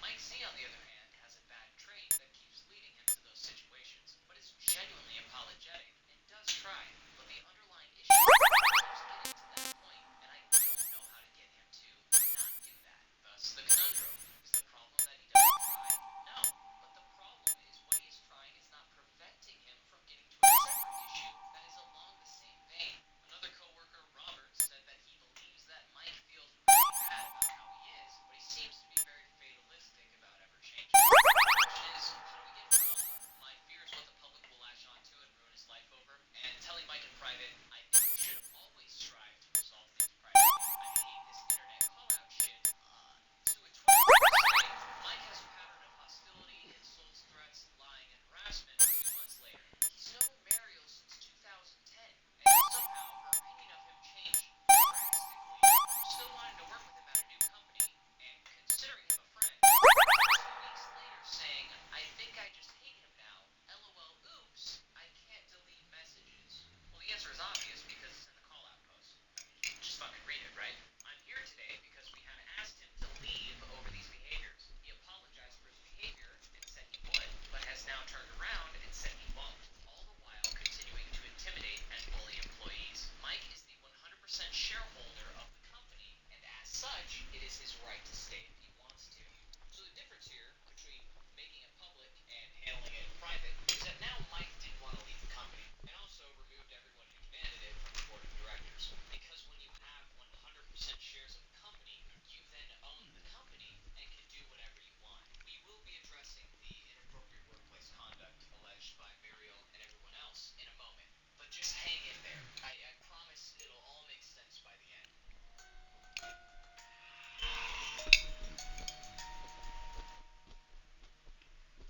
Mike Z, on the other hand, has a bad trait that keeps leading him to those situations, but is genuinely apologetic and does try. But the underlying issue keeps getting to that point, and I don't know how to get him to not do that. Thus, the conundrum. Is the problem that he doesn't try? No. But the problem is what he is trying is not preventing him from getting to a separate issue that is along the same vein. Another coworker, Robert, said that he believes that Mike feels really bad about how he is, but he seems to be very fatalistic about ever changing. The question is, how do we get from my fears what the public will latch onto and ruin his life over, and telling Mike in private, I think we should always strive to resolve things privately. I hate this internet call-out shit. To a Twitter saying, Mike has a pattern of hostility, insults, threats, lying, and harassment 2 months later. He's known Mario since 2010, and somehow her opinion of him changed drastically. Still wanting to work with him at a new company, and considering him a friend. 2 weeks later saying, I think I just hate him now. LOL, oops, I can't delete messages. Well, the answer is obvious because it's in the call-out post. I mean, just fucking read it, right? I'm here today because we have asked him to leave over these behaviors. He apologized for his behavior and said he would, but has now turned around and said he won't, all the while continuing to intimidate and bully employees. Mike is the 100% shareholder of the company, and as such, it is his right to stay if he wants to. So the difference here between making it public and handling it in private is that now Mike didn't want to leave the company, and also removed everyone who demanded it from the board of directors. Because when you have 100% shares of the company, you then own the company and can do whatever you want. We will be addressing the inappropriate workplace conduct alleged by Mariel and everyone else in a moment. But just hang in there. I promise it'll all make sense by the end.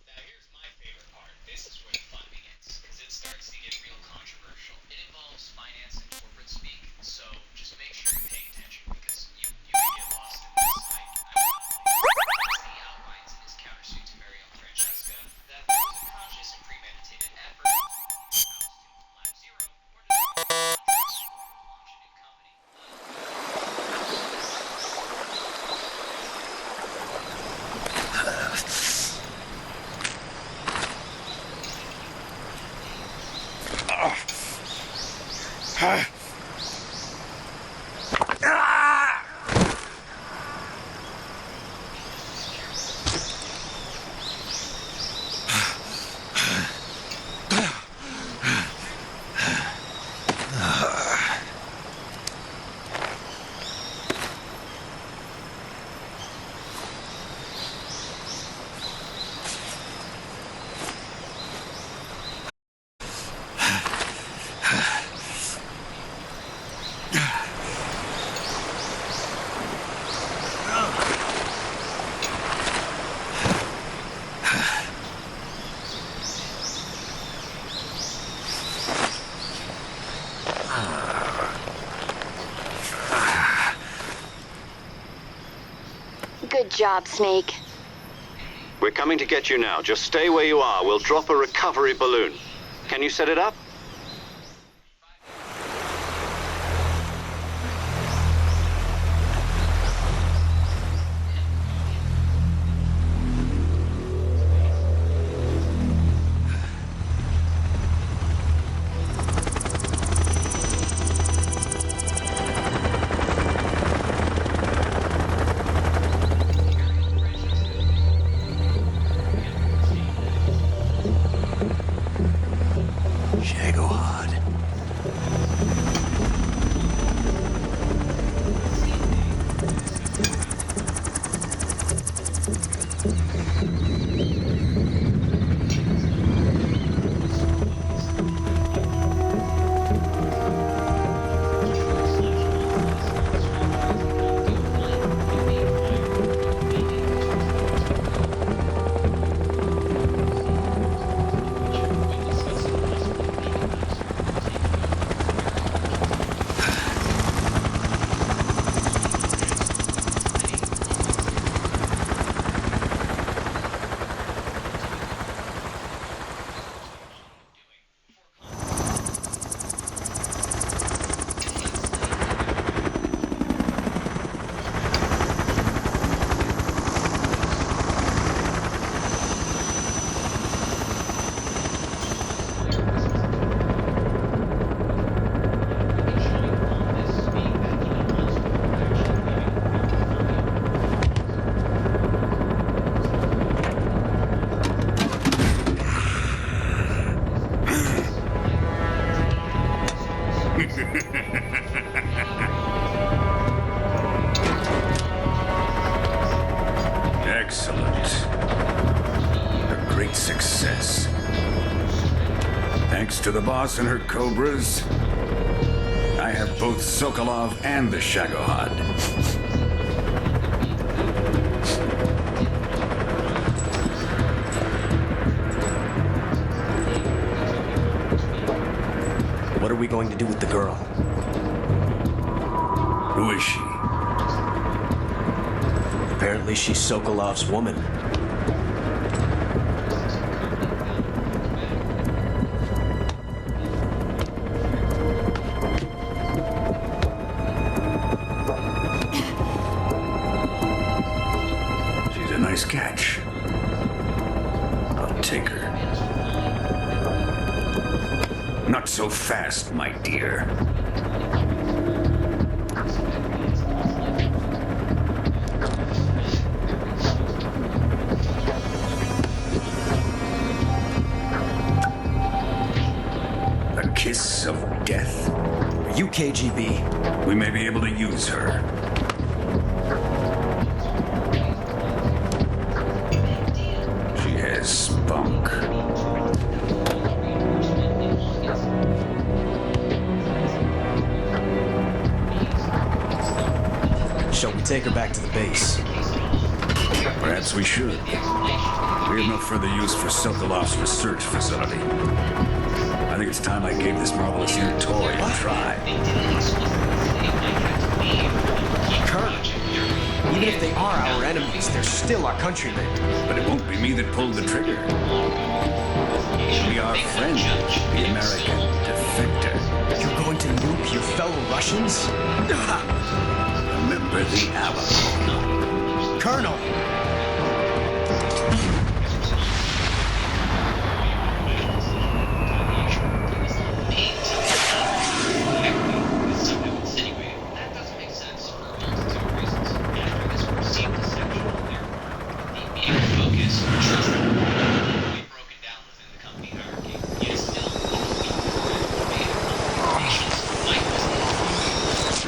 Now here's my favorite part. This is where the fun begins, because it starts to get real controversial. It involves finance and corporate speak, so just make sure you're paying attention, because you can get lost in this. I will not blame you. Outlines in his countersuit to Mariel and Francesca that there was a conscious and premeditated effort to oust him from Lab Zero or to launch a new company. Good job, Snake. We're coming to get you now. Just stay where you are. We'll drop a recovery balloon. Can you set it up? Shit. Excellent. A great success. Thanks to the boss and her cobras, I have both Sokolov and the Shagohod. What are we going to do with the girl? Who is she? Apparently she's Sokolov's woman. She's a nice catch. I'll take her. Not so fast, my dear. A kiss of death? Are you KGB? We may be able to use her. She has spunk. Shall we take her back to the base? Perhaps we should. We have no further use for Sokolov's research facility. I think it's time I gave this marvelous new toy a try. Colonel, even if they are our enemies, they're still our countrymen. But it won't be me that pulled the trigger. It'll be our friend, the American defector. You're going to nuke your fellow Russians? Remember the Alamo. Colonel! That doesn't make sense for a multitude of reasons. After this perceived deception on their part, the immediate focus was completely broken down within the company hierarchy. Yet still, like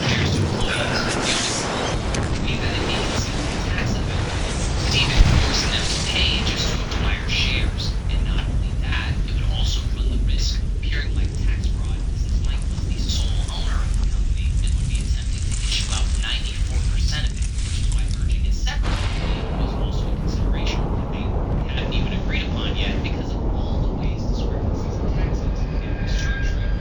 shares to even in tax event, even forcing them to pay just to acquire shares. And not only that, it would also run the risk of appearing like tax fraud, since Mike was the sole owner of the company and would be attempting to issue out 94% of it, which is why merging it separately was also a consideration that they hadn't even agreed upon yet because of all the ways discrepancies in taxes and restructuring.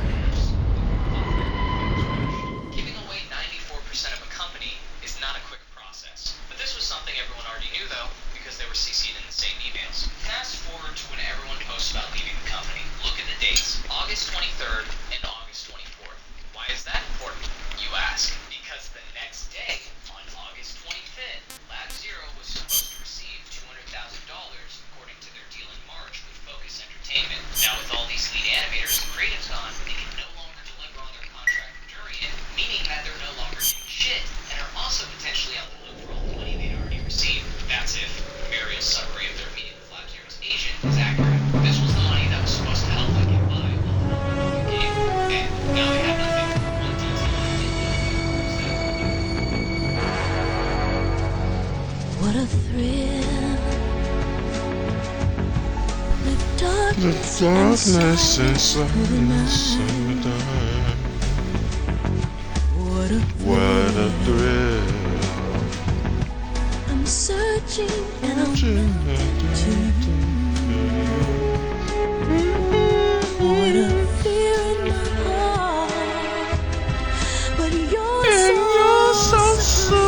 Giving away 94% of a company is not a quick process. But this was something everyone already knew, though, because they were CC'd in the same emails. Fast forward to when everyone posts about leaving the company. Look at the dates. August 23rd and August 24th. Why is that important, you ask? Because the next day, on August 25th, Lab Zero was supposed to receive $200,000, according to their deal in March with Focus Entertainment. Now, with all these lead animators and creatives gone, they can no longer deliver on their contract with Durian, meaning that they're no longer getting shit, and are also potentially on the hook for all the money they'd already received. That's if Muriel's summary of their meeting with Lab Zero's agent is accurate. This was the money that was supposed to help them get by on the game, and now they have nothing. One detail I did What a thrill. The darkness inside the night. What a thrill. I'm searching and I'm tempted. What a fear in my heart. But you're so supreme.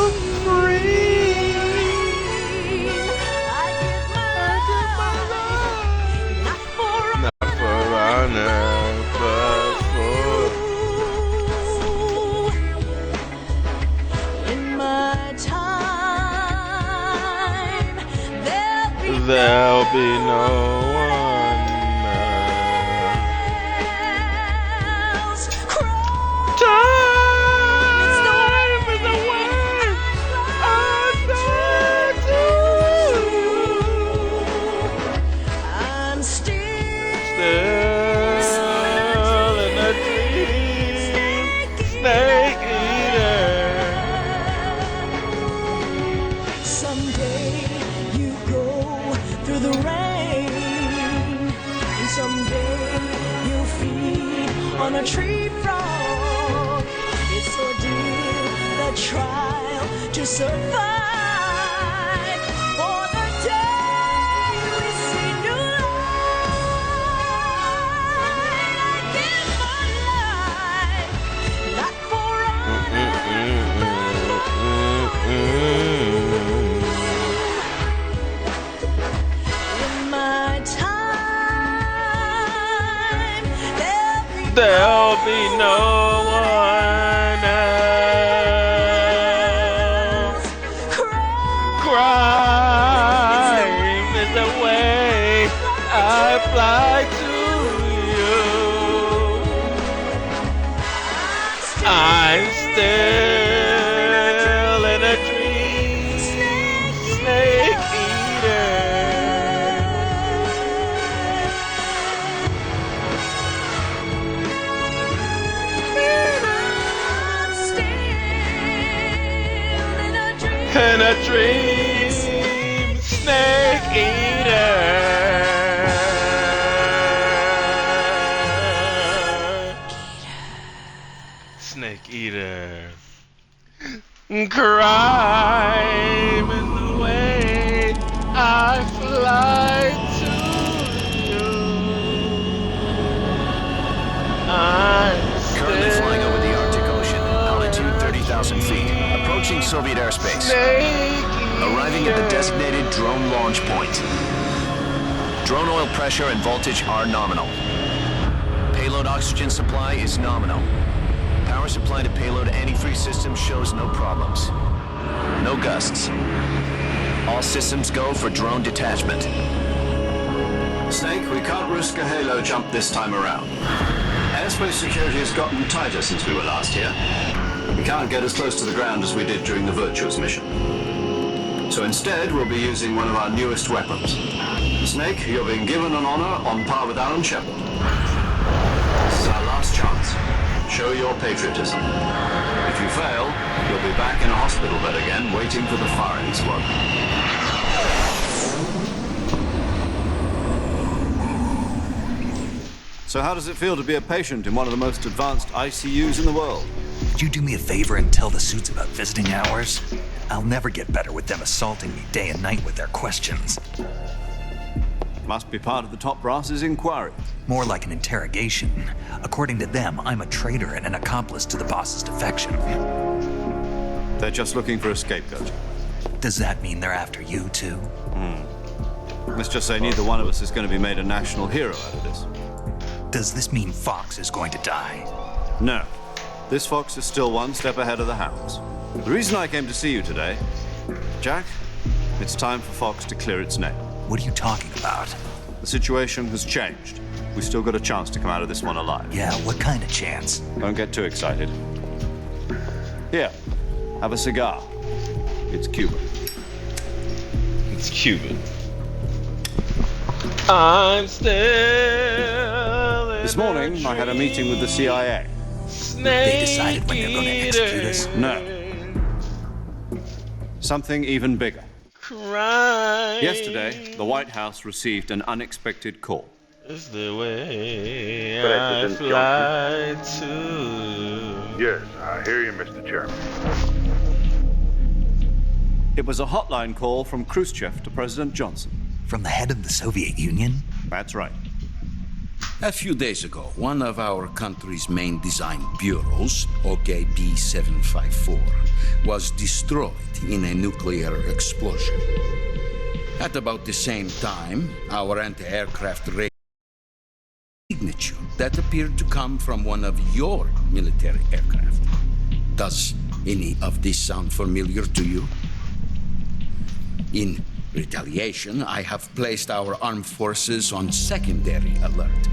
I give my life, not for honor, but for in my time. There'll be no one else. Time is the word I do. I'm still in a dream, snake eater. Someday you a tree frog. It's ordeal, the trial to survive. For the day we see new light, I give my life, not for honor, but for you. In my time, There'll be no one else. Crime is the way I fly to you. I'm still in a dream, snake eater. In a dream, snake eater. Snake eater. Crime in the way I fly to you. I'm Currently flying over the Arctic Ocean, altitude 30,000 feet, approaching Soviet airspace. Arriving at the designated drone launch point. Drone oil pressure and voltage are nominal. Payload oxygen supply is nominal. Power supply to payload antifreeze system shows no problems. No gusts. All systems go for drone detachment. Snake, we can't risk a halo jump this time around. Airspace security has gotten tighter since we were last here. We can't get as close to the ground as we did during the Virtuous mission. So instead, we'll be using one of our newest weapons. Snake, you're being given an honor on par with Alan Shepard. This is our last chance. Show your patriotism. If you fail, you'll be back in a hospital bed again, waiting for the firing squad. So how does it feel to be a patient in one of the most advanced ICUs in the world? Could you do me a favor and tell the suits about visiting hours? I'll never get better with them assaulting me day and night with their questions. Must be part of the top brass's inquiry. More like an interrogation. According to them, I'm a traitor and an accomplice to the boss's defection. They're just looking for a scapegoat. Does that mean they're after you, too? Let's just say neither one of us is going to be made a national hero out of this. Does this mean Fox is going to die? No. This fox is still one step ahead of the hounds. The reason I came to see you today, Jack, it's time for Fox to clear its name. What are you talking about? The situation has changed. We've still got a chance to come out of this one alive. Yeah, what kind of chance? Don't get too excited. Here, have a cigar. It's Cuban. It's Cuban. I'm still. This morning, I had a meeting with the CIA. They decided when they're going to execute us? No. Something even bigger. Crime. Yesterday, the White House received an unexpected call. Is the way President I fly to. Yes, I hear you, Mr. Chairman. It was a hotline call from Khrushchev to President Johnson. From the head of the Soviet Union? That's right. A few days ago, one of our country's main design bureaus, OKB 754, was destroyed in a nuclear explosion. At about the same time, our anti-aircraft radar signature that appeared to come from one of your military aircraft. Does any of this sound familiar to you? In retaliation, I have placed our armed forces on secondary alert.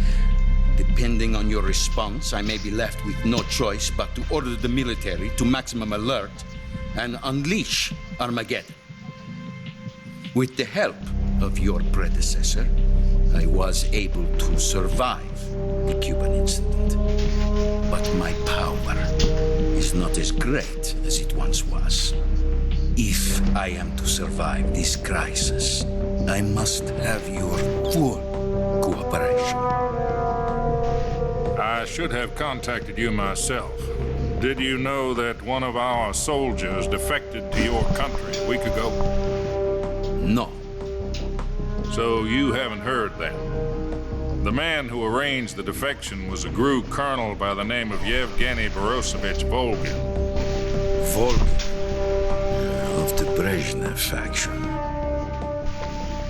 Depending on your response, I may be left with no choice but to order the military to maximum alert and unleash Armageddon. With the help of your predecessor, I was able to survive the Cuban incident. But my power is not as great as it once was. If I am to survive this crisis, I must have your full cooperation. I should have contacted you myself. Did you know that one of our soldiers defected to your country a week ago? No. So you haven't heard then. The man who arranged the defection was a GRU colonel by the name of Yevgeny Borosovich Volgin. Volgin. Of the Brezhnev faction.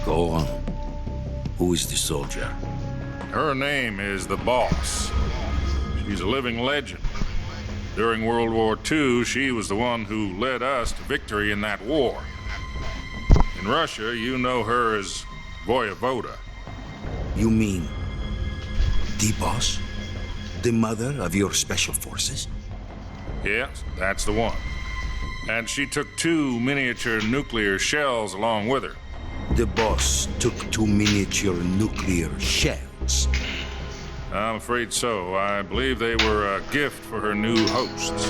Go on. Who is the soldier? Her name is the Boss. She's a living legend. During World War II, she was the one who led us to victory in that war. In Russia, you know her as Voyevoda. You mean the Boss? The mother of your special forces? Yes, that's the one. And she took 2 miniature nuclear shells along with her. The Boss took 2 miniature nuclear shells. I'm afraid so. I believe they were a gift for her new hosts.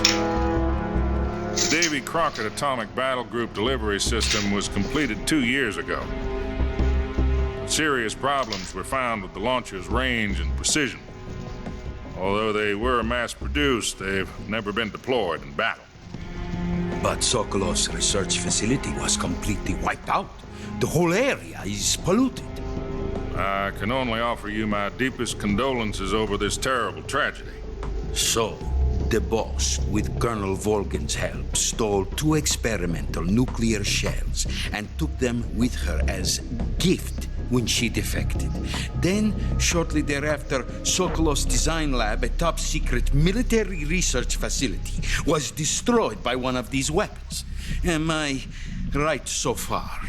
The Davy Crockett Atomic Battle Group delivery system was completed 2 years ago. Serious problems were found with the launcher's range and precision. Although they were mass-produced, they've never been deployed in battle. But Sokolov's research facility was completely wiped out. The whole area is polluted. I can only offer you my deepest condolences over this terrible tragedy. So, the Boss, with Colonel Volgin's help, stole 2 experimental nuclear shells and took them with her as gift when she defected. Then, shortly thereafter, Sokolov's design lab, a top-secret military research facility, was destroyed by one of these weapons. Am I right so far?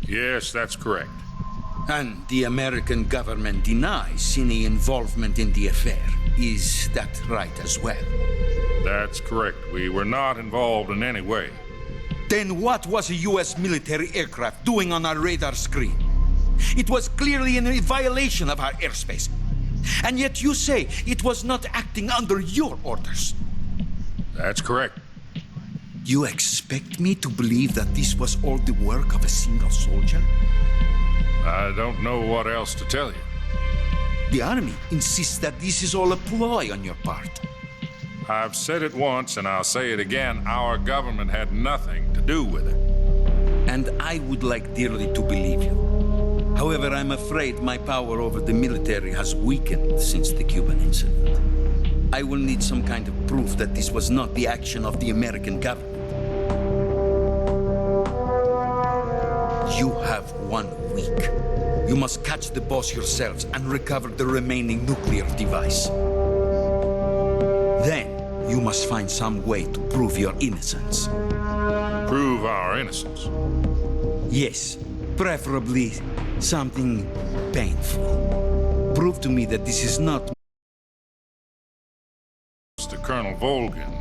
Yes, that's correct. And the American government denies any involvement in the affair. Is that right as well? That's correct. We were not involved in any way. Then what was a U.S. military aircraft doing on our radar screen? It was clearly in violation of our airspace. And yet you say it was not acting under your orders. That's correct. You expect me to believe that this was all the work of a single soldier? I don't know what else to tell you. The Army insists that this is all a ploy on your part. I've said it once and I'll say it again. Our government had nothing to do with it. And I would like dearly to believe you. However, I'm afraid my power over the military has weakened since the Cuban incident. I will need some kind of proof that this was not the action of the American government. You have 1 week. You must catch the Boss yourselves and recover the remaining nuclear device. Then, you must find some way to prove your innocence. Prove our innocence? Yes, preferably something painful. Prove to me that this is not... Mr. Colonel Volgin,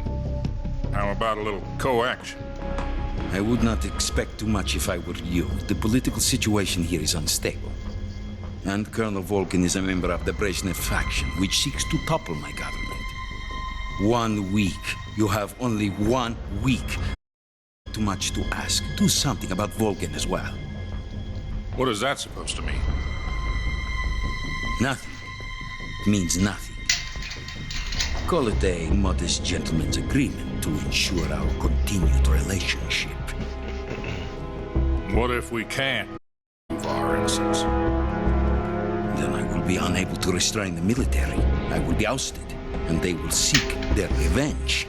how about a little coaction? I would not expect too much if I were you. The political situation here is unstable. And Colonel Volgin is a member of the Brezhnev faction, which seeks to topple my government. 1 week. You have only 1 week. Too much to ask. Do something about Volgin as well. What is that supposed to mean? Nothing. It means nothing. Call it a modest gentleman's agreement to ensure our continued relationship. What if we can't prove our innocence? Then I will be unable to restrain the military. I will be ousted, and they will seek their revenge.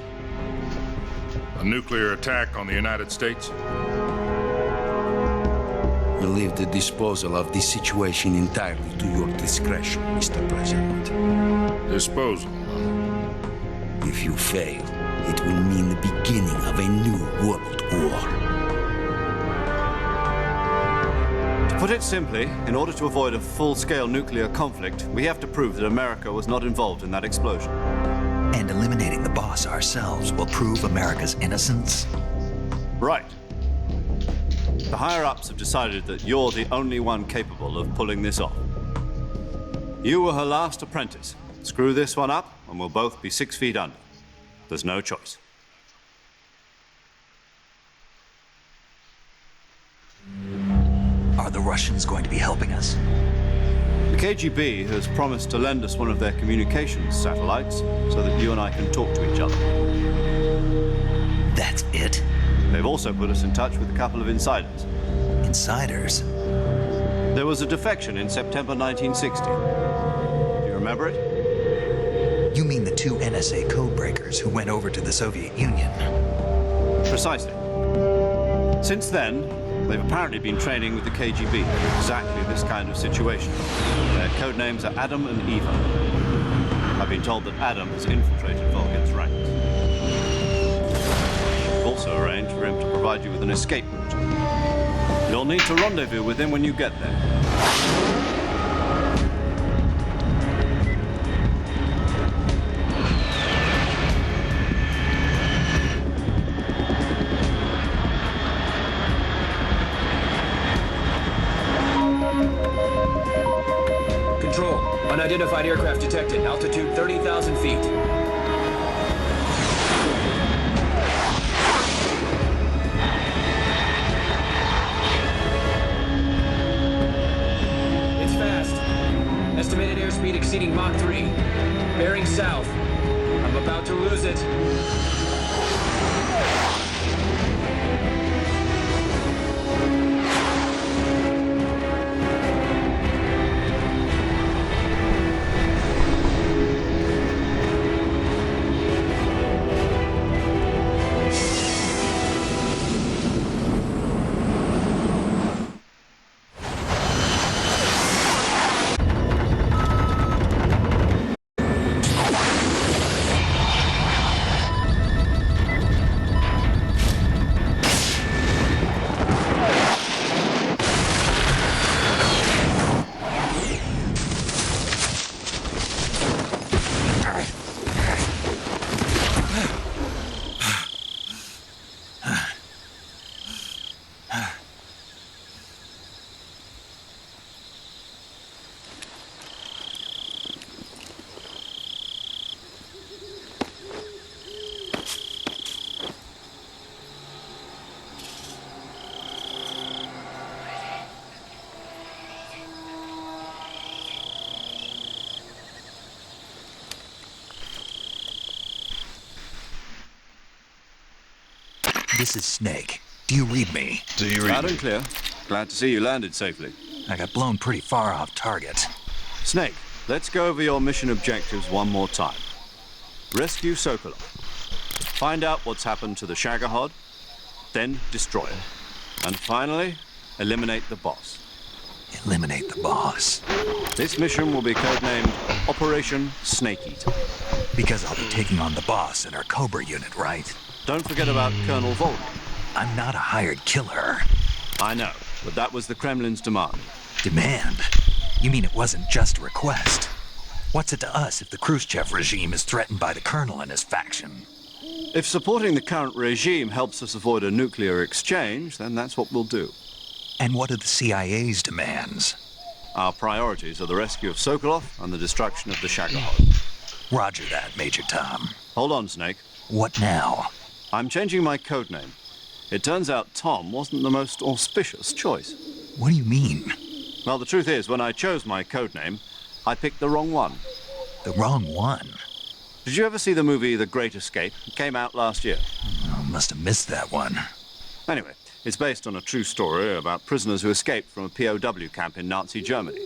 A nuclear attack on the United States? I leave the disposal of this situation entirely to your discretion, Mr. President. Disposal? If you fail, it will mean the beginning of a new world war. To put it simply, in order to avoid a full-scale nuclear conflict, we have to prove that America was not involved in that explosion. And eliminating the Boss ourselves will prove America's innocence? Right. The higher-ups have decided that you're the only one capable of pulling this off. You were her last apprentice. Screw this one up, and we'll both be 6 feet under. There's no choice. Are the Russians going to be helping us? The KGB has promised to lend us one of their communications satellites so that you and I can talk to each other. That's it? They've also put us in touch with a couple of insiders. Insiders? There was a defection in September 1960. Do you remember it? You mean the two NSA codebreakers who went over to the Soviet Union? Precisely. Since then, they've apparently been training with the KGB for exactly this kind of situation. Their code names are Adam and Eva. I've been told that Adam has infiltrated Volgin's ranks. We've also arranged for him to provide you with an escape route. You'll need to rendezvous with him when you get there. Control, unidentified aircraft detected, altitude 30,000 feet. It's fast. Estimated airspeed exceeding Mach 3. Bearing south. I'm about to lose it. This is Snake. Do you read me? Do you read Loud me? and clear. Glad to see you landed safely. I got blown pretty far off target. Snake, let's go over your mission objectives one more time. Rescue Sokolov. Find out what's happened to the Shagohod, then destroy it. And finally, eliminate the boss. Eliminate the boss. This mission will be codenamed Operation Snake Eater. Because I'll be taking on the boss in our Cobra unit, right? Don't forget about Colonel Volk. I'm not a hired killer. I know, but that was the Kremlin's demand. Demand? You mean it wasn't just a request? What's it to us if the Khrushchev regime is threatened by the Colonel and his faction? If supporting the current regime helps us avoid a nuclear exchange, then that's what we'll do. And what are the CIA's demands? Our priorities are the rescue of Sokolov and the destruction of the Shagohod. Roger that, Major Tom. Hold on, Snake. What now? I'm changing my codename. It turns out Tom wasn't the most auspicious choice. What do you mean? Well, the truth is, when I chose my codename, I picked the wrong one. The wrong one? Did you ever see the movie The Great Escape? It came out last year. Oh, must have missed that one. Anyway, it's based on a true story about prisoners who escaped from a POW camp in Nazi Germany.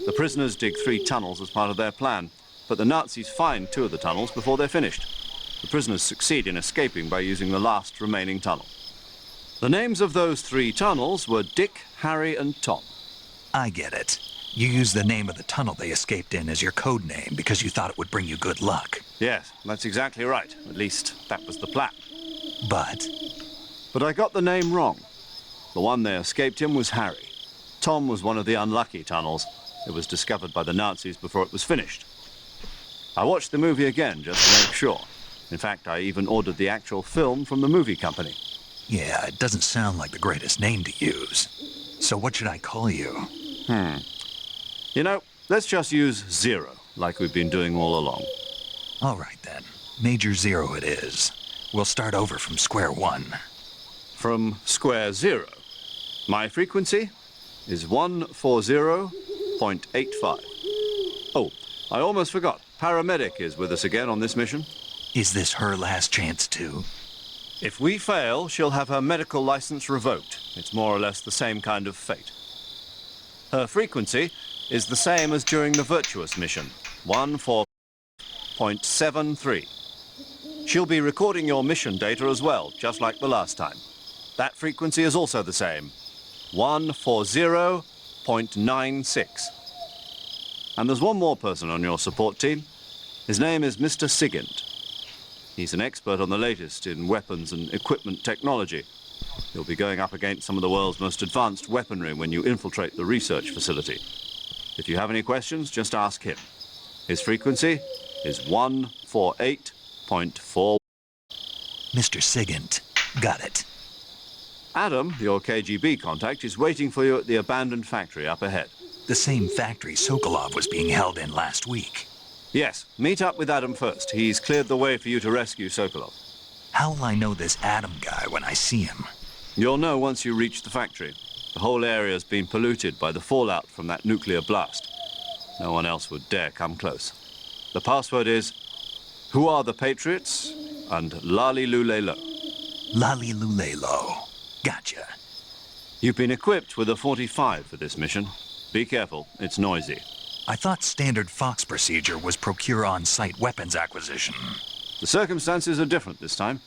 The prisoners dig 3 tunnels as part of their plan, but the Nazis find 2 of the tunnels before they're finished. The prisoners succeed in escaping by using the last remaining tunnel. The names of those 3 tunnels were Dick, Harry, and Tom. I get it. You used the name of the tunnel they escaped in as your code name because you thought it would bring you good luck. Yes, that's exactly right. At least, that was the plan. But I got the name wrong. The one they escaped in was Harry. Tom was one of the unlucky tunnels. It was discovered by the Nazis before it was finished. I watched the movie again just to make sure. In fact, I even ordered the actual film from the movie company. yeah, it doesn't sound like the greatest name to use. So what should I call you? You know, let's just use Zero, like we've been doing all along. All right then. Major Zero it is. We'll start over from square one. From square zero. My frequency is 140 4.85. Oh, I almost forgot. Paramedic is with us again on this mission. Is this her last chance, too? If we fail, she'll have her medical license revoked. It's more or less the same kind of fate. Her frequency is the same as during the Virtuous mission, 14.73. She'll be recording your mission data as well, just like the last time. That frequency is also the same, 140.96. And there's one more person on your support team. His name is Mr. Sigint. He's an expert on the latest in weapons and equipment technology. You'll be going up against some of the world's most advanced weaponry when you infiltrate the research facility. If you have any questions, just ask him. His frequency is 148.4. Mr. Sigint. Got it. Adam, your KGB contact, is waiting for you at the abandoned factory up ahead. The same factory Sokolov was being held in last week. Yes, meet up with Adam first. He's cleared the way for you to rescue Sokolov. How will I know this Adam guy when I see him? You'll know once you reach the factory. The whole area's been polluted by the fallout from that nuclear blast. No one else would dare come close. The password is, "Who are the Patriots?" and "Lali Lulelo." Lali Lulelo. Gotcha. You've been equipped with a 45 for this mission. Be careful, it's noisy. I thought standard Fox procedure was procure on-site weapons acquisition. The circumstances are different this time.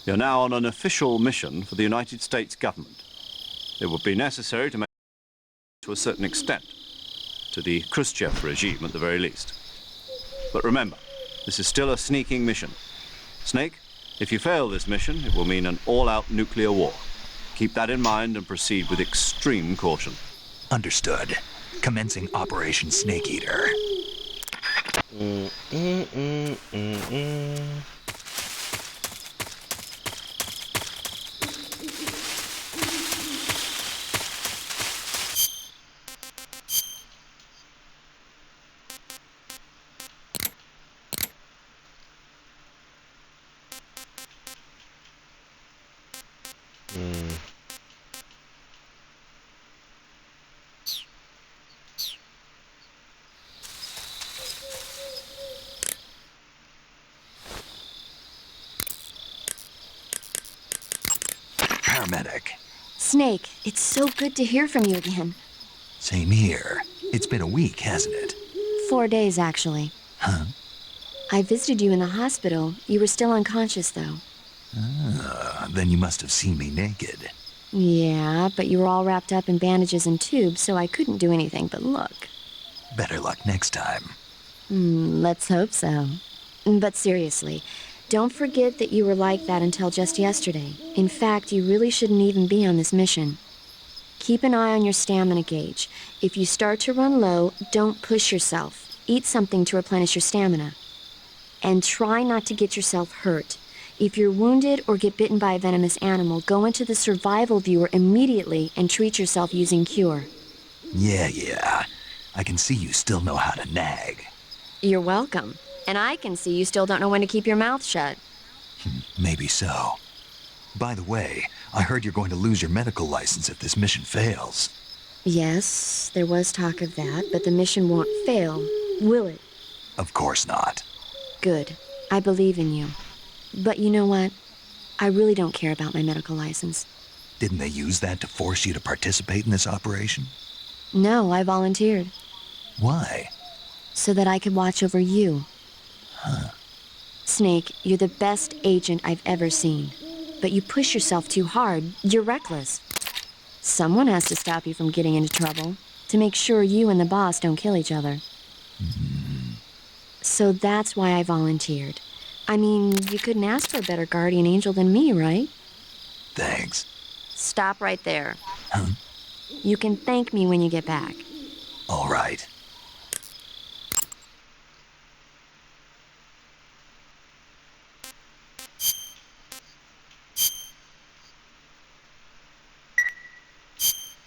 You're now on an official mission for the United States government. It would be necessary to make to a certain extent, to the Khrushchev regime at the very least. But remember, this is still a sneaking mission. Snake, if you fail this mission, it will mean an all-out nuclear war. Keep that in mind and proceed with extreme caution. Understood. Commencing Operation Snake Eater. Paramedic. Snake, it's so good to hear from you again. Same here. It's been a week, hasn't it? 4 days, actually. Huh? I visited you in the hospital. You were still unconscious, though. Then you must have seen me naked. Yeah, but you were all wrapped up in bandages and tubes, so I couldn't do anything but look. Better luck next time. Let's hope so. But seriously, don't forget that you were like that until just yesterday. In fact, you really shouldn't even be on this mission. Keep an eye on your stamina gauge. If you start to run low, don't push yourself. Eat something to replenish your stamina. And try not to get yourself hurt. If you're wounded or get bitten by a venomous animal, go into the survival viewer immediately and treat yourself using Cure. Yeah. I can see you still know how to nag. You're welcome. And I can see you still don't know when to keep your mouth shut. Maybe so. By the way, I heard you're going to lose your medical license if this mission fails. Yes, there was talk of that, but the mission won't fail, will it? Of course not. Good. I believe in you. But you know what? I really don't care about my medical license. Didn't they use that to force you to participate in this operation? No, I volunteered. Why? So that I could watch over you. Huh. Snake, you're the best agent I've ever seen. But you push yourself too hard. You're reckless. Someone has to stop you from getting into trouble, to make sure you and the boss don't kill each other. So that's why I volunteered. I mean, you couldn't ask for a better guardian angel than me, right? Thanks. Stop right there. Huh? You can thank me when you get back. All right.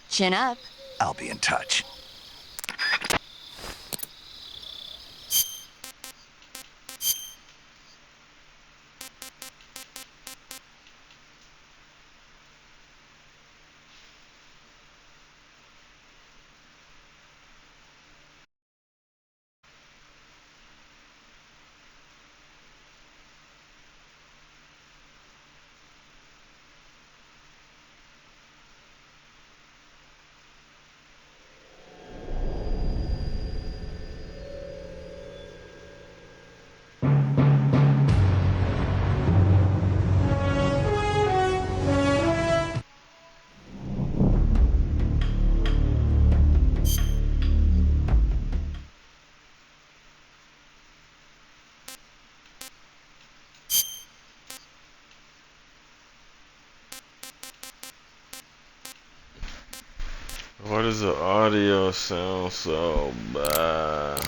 Chin up. I'll be in touch. does the audio sound so bad?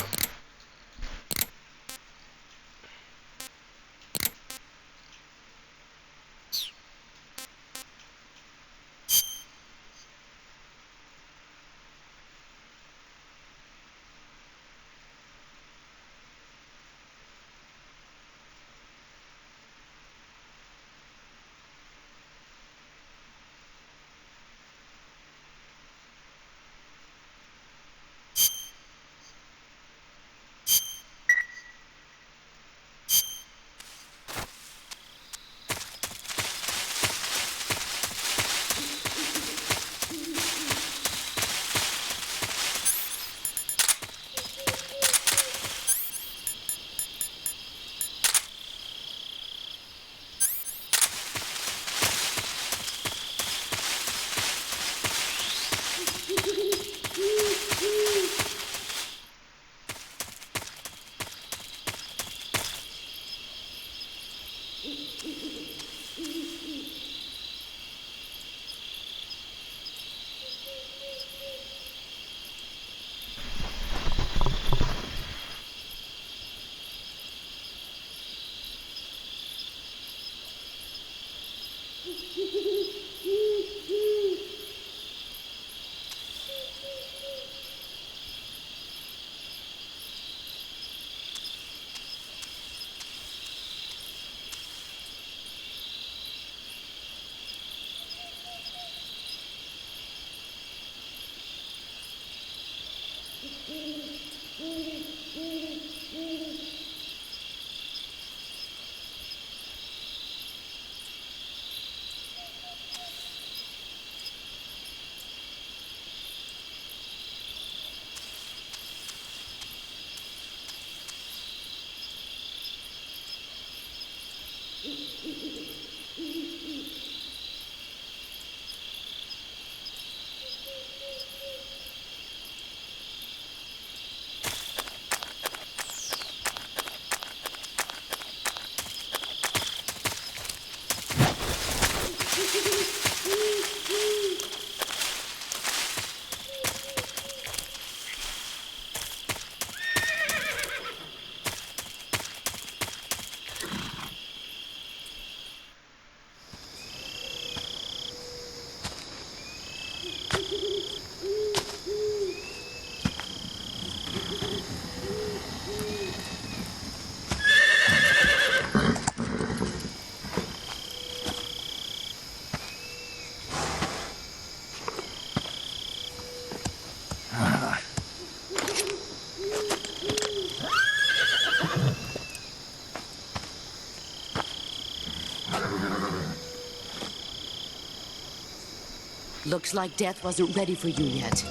Looks like death wasn't ready for you yet.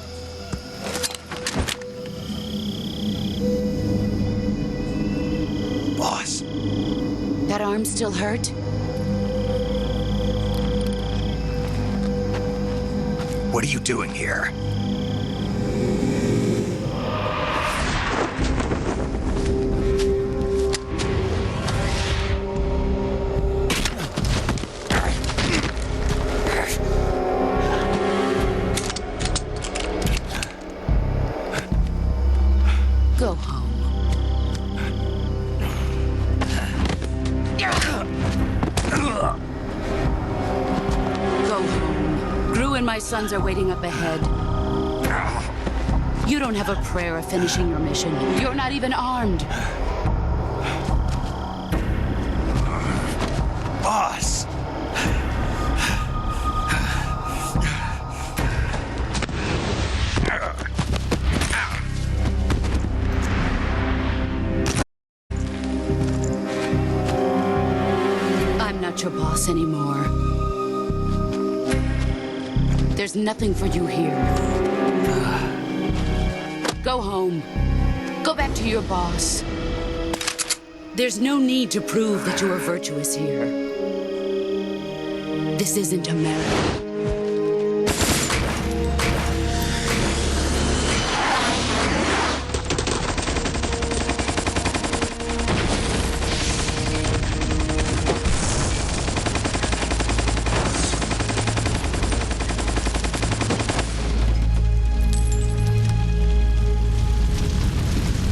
Boss. That arm still hurt? What are you doing here? Go home. Go home. Gru and my sons are waiting up ahead. You don't have a prayer of finishing your mission. You're not even armed. Boss! I'm not your boss anymore. There's nothing for you here. Go home. Go back to your boss. There's no need to prove that you are virtuous here. This isn't America.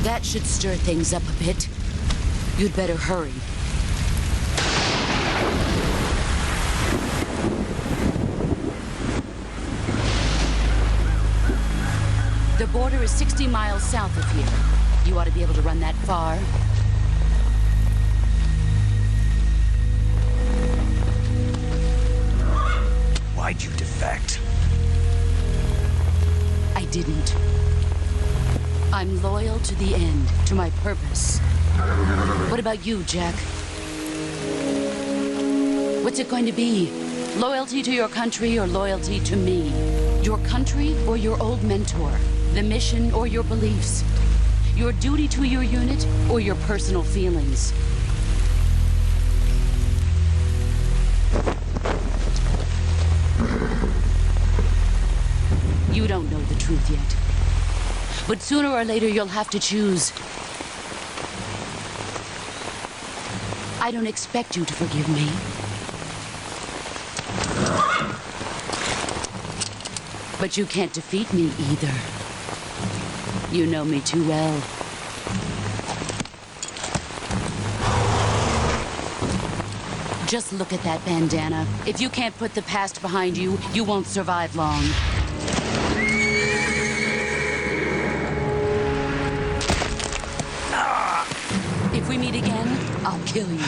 That should stir things up a bit. You'd better hurry. The border is 60 miles south of here. You ought to be able to run that far. Why'd you defect? I didn't. I'm loyal to the end, to my purpose. What about you, Jack? What's it going to be? Loyalty to your country or loyalty to me? Your country or your old mentor? The mission or your beliefs? Your duty to your unit or your personal feelings? You don't know the truth yet. But sooner or later you'll have to choose. I don't expect you to forgive me. But you can't defeat me either. You know me too well. Just look at that bandana. If you can't put the past behind you, you won't survive long. If we meet again, I'll kill you.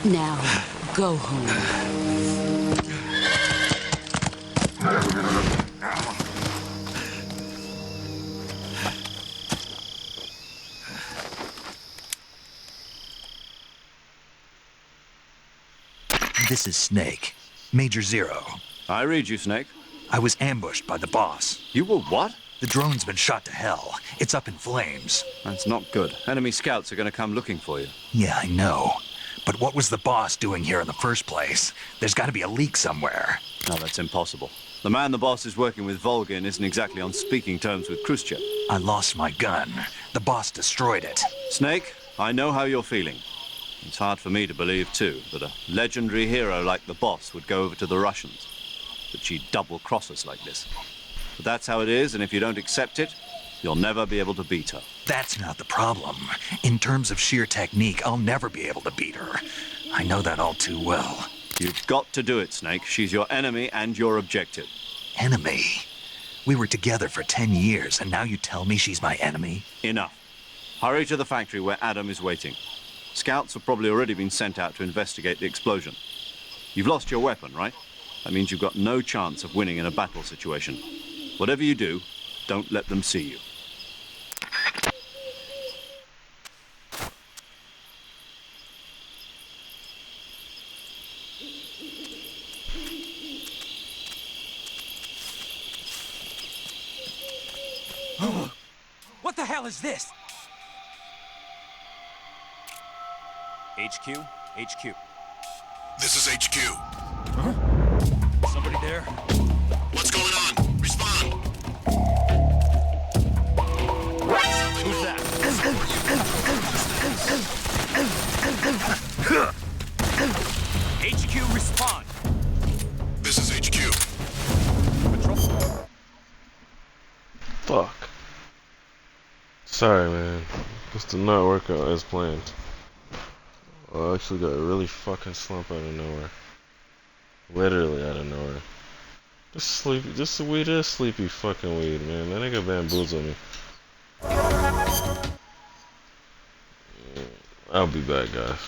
Now, go home. This is Snake. Major Zero. I read you, Snake. I was ambushed by the boss. You were what? The drone's been shot to hell. It's up in flames. That's not good. Enemy scouts are going to come looking for you. Yeah, I know. But what was the boss doing here in the first place? There's got to be a leak somewhere. No, that's impossible. The man the boss is working with, Volgin, isn't exactly on speaking terms with Khrushchev. I lost my gun. The boss destroyed it. Snake, I know how you're feeling. It's hard for me to believe, too, that a legendary hero like the boss would go over to the Russians. That she'd double-cross us like this. But that's how it is, and if you don't accept it, you'll never be able to beat her. That's not the problem. In terms of sheer technique, I'll never be able to beat her. I know that all too well. You've got to do it, Snake. She's your enemy and your objective. Enemy? We were together for 10 years, and now you tell me she's my enemy? Enough. Hurry to the factory where Adam is waiting. Scouts have probably already been sent out to investigate the explosion. You've lost your weapon, right? That means you've got no chance of winning in a battle situation. Whatever you do, don't let them see you. What the hell is this? HQ? HQ. This is HQ. Huh? Somebody there? What's going on? Respond. Who's that? HQ, respond. This is HQ. Patrol. Fuck. Sorry, man. This did not work out as planned. I actually got a really fucking slump out of nowhere. Literally out of nowhere. This sleepy, this weed is sleepy fucking weed, man. That nigga bamboozled me. I'll be back, guys.